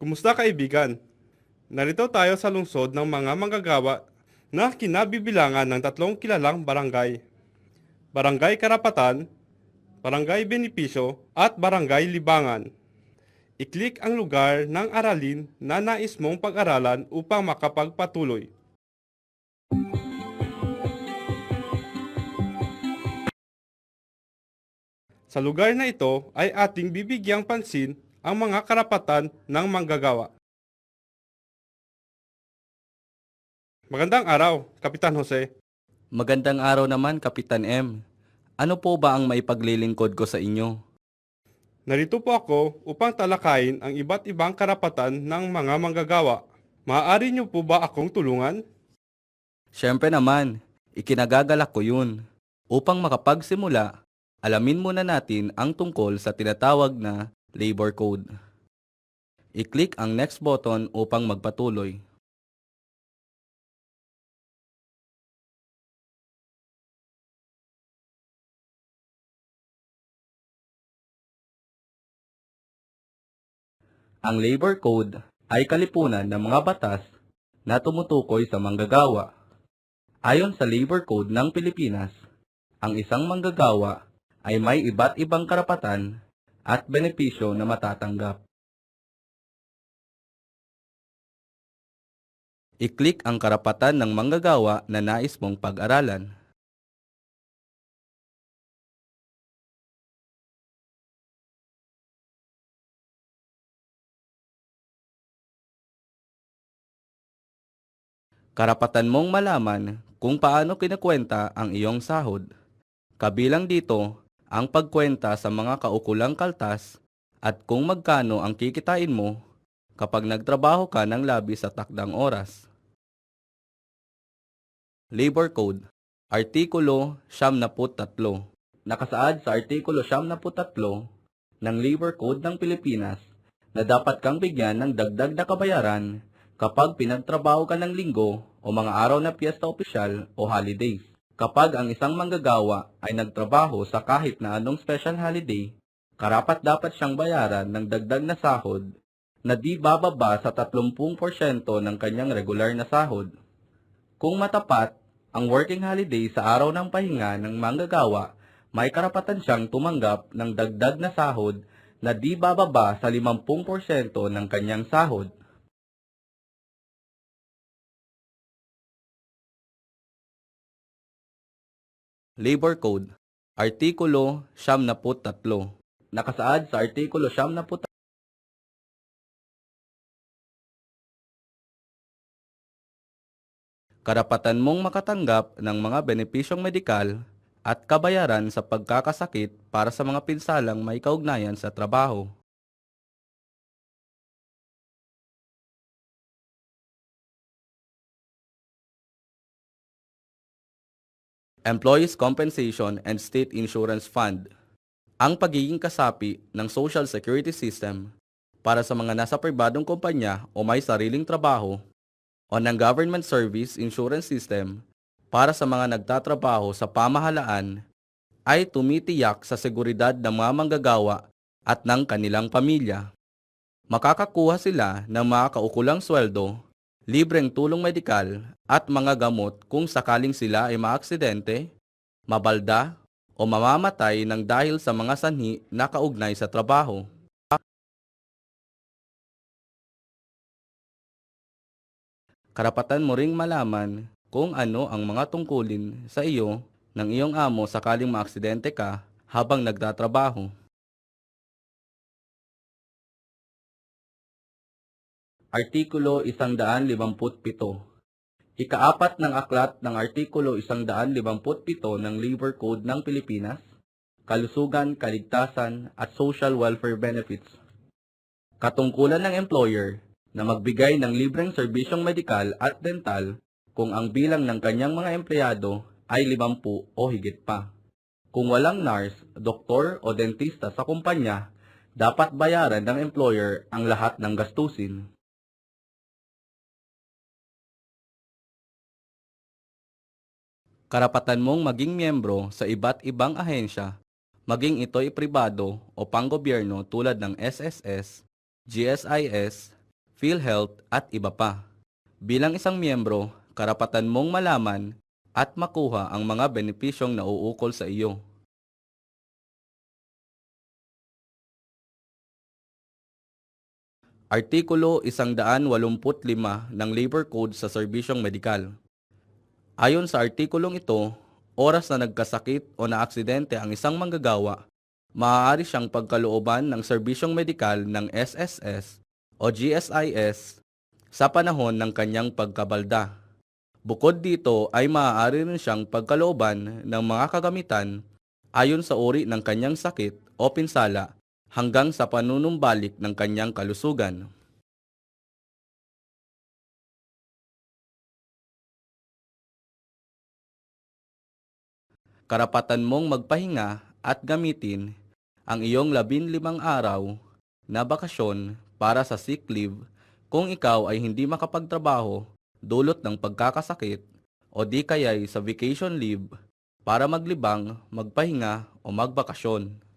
Kumusta kaibigan? Narito tayo sa lungsod ng mga manggagawa na kinabibilangan ng tatlong kilalang barangay. Barangay Karapatan, Barangay Benepisyo at Barangay Libangan. I-click ang lugar ng aralin na nais mong pag-aralan upang makapagpatuloy. Sa lugar na ito ay ating bibigyang pansin ang mga karapatan ng manggagawa. Magandang araw, Kapitan Jose. Magandang araw naman, Kapitan M. Ano po ba ang maipaglilingkod ko sa inyo? Narito po ako upang talakayin ang iba't ibang karapatan ng mga manggagawa. Maaari niyo po ba akong tulungan? Siyempre naman, ikinagagalak ko yun. Upang makapagsimula, alamin muna natin ang tungkol sa tinatawag na Labor Code. I-click ang next button upang magpatuloy. Ang Labor Code ay kalipunan ng mga batas na tumutukoy sa manggagawa. Ayon sa Labor Code ng Pilipinas, ang isang manggagawa ay may iba't ibang karapatan at benepisyo na matatanggap. I-click ang karapatan ng manggagawa na nais mong pag-aralan. Karapatan mong malaman kung paano kinukwenta ang iyong sahod. Kabilang dito ang pagkwenta sa mga kaukulang kaltas at kung magkano ang kikitain mo kapag nagtrabaho ka ng labis sa takdang oras. Labor Code, Artikulo 73. Nakasaad sa Artikulo 73 ng Labor Code ng Pilipinas na dapat kang bigyan ng dagdag na kabayaran kapag pinagtrabaho ka ng linggo o mga araw na piyesta opisyal o holidays. Kapag ang isang manggagawa ay nagtrabaho sa kahit na anong special holiday, karapat dapat siyang bayaran ng dagdag na sahod na di bababa sa 30% ng kanyang regular na sahod. Kung matapat ang working holiday sa araw ng pahinga ng manggagawa, may karapatan siyang tumanggap ng dagdag na sahod na di bababa sa 50% ng kanyang sahod. Labor Code, Artikulo 73. Nakasaad sa Artikulo 73. Karapatan mong makatanggap ng mga benepisyong medikal at kabayaran sa pagkakasakit para sa mga pinsalang may kaugnayan sa trabaho. Employees Compensation and State Insurance Fund, ang pagiging kasapi ng Social Security System para sa mga nasa pribadong kumpanya o may sariling trabaho o ng Government Service Insurance System para sa mga nagtatrabaho sa pamahalaan ay tumitiyak sa seguridad ng mga manggagawa at ng kanilang pamilya. Makakakuha sila ng mga kaukulang sweldo, libreng tulong medikal at mga gamot kung sakaling sila ay maaksidente, mabalda o mamamatay ng dahil sa mga sanhi na kaugnay sa trabaho. Karapatan mo ring malaman kung ano ang mga tungkulin sa iyo ng iyong amo sakaling maaksidente ka habang nagtatrabaho. Artikulo 157. Ikaapat ng aklat ng Artikulo 157 ng Labor Code ng Pilipinas, Kalusugan, Kaligtasan at Social Welfare Benefits. Katungkulan ng employer na magbigay ng libreng serbisyong medikal at dental kung ang bilang ng kanyang mga empleyado ay 50 o higit pa. Kung walang nurse, doktor o dentista sa kumpanya, dapat bayaran ng employer ang lahat ng gastusin. Karapatan mong maging miyembro sa iba't ibang ahensya, maging ito'y pribado o panggobyerno tulad ng SSS, GSIS, PhilHealth at iba pa. Bilang isang miyembro, karapatan mong malaman at makuha ang mga benepisyong nauukol sa iyo. Artikulo 185 ng Labor Code sa Serbisyong Medikal. Ayon sa artikulong ito, oras na nagkasakit o naaksidente ang isang manggagawa, maaari siyang pagkalooban ng serbisyong medikal ng SSS o GSIS sa panahon ng kanyang pagkabalda. Bukod dito ay maaari rin siyang pagkalooban ng mga kagamitan ayon sa uri ng kanyang sakit o pinsala hanggang sa panunumbalik ng kanyang kalusugan. Karapatan mong magpahinga at gamitin ang iyong 15 araw na bakasyon para sa sick leave kung ikaw ay hindi makapagtrabaho dulot ng pagkakasakit o di kaya'y sa vacation leave para maglibang, magpahinga o magbakasyon.